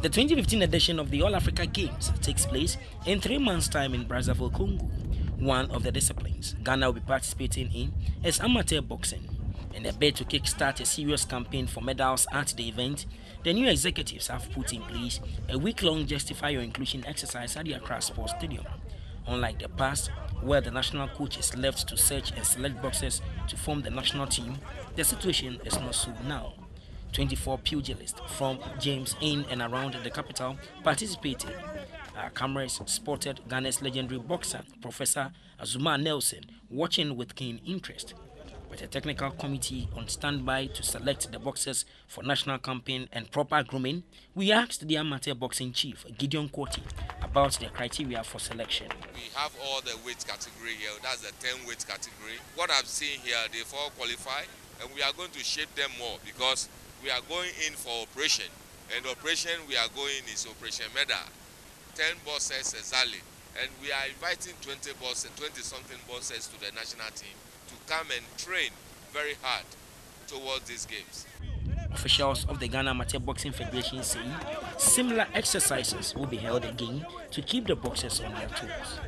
The 2015 edition of the All Africa Games takes place in 3 months' time in Brazzaville, Congo. One of the disciplines Ghana will be participating in is amateur boxing. In a bid to kickstart a serious campaign for medals at the event, the new executives have put in place a week-long Justify Your Inclusion exercise at the Accra Sports Stadium. Unlike the past, where the national coach is left to search and select boxers to form the national team, the situation is not so now. 24 pugilists from James in and around the capital participated. Our cameras spotted Ghana's legendary boxer, Professor Azuma Nelson, watching with keen interest. With a technical committee on standby to select the boxers for national campaign and proper grooming, we asked the amateur boxing chief, Gideon Kwoti, about the criteria for selection. We have all the weight category here. That's the 10 weight category. What I'm seeing here, they've all qualified, and we are going to shape them more because we are going in for operation. And the operation we are going is Operation Meda. 10 boxers exactly. And we are inviting 20 boxers, 20-something boxers to the national team to come and train very hard towards these games. Officials of the Ghana Amateur Boxing Federation say similar exercises will be held again to keep the boxers on their toes.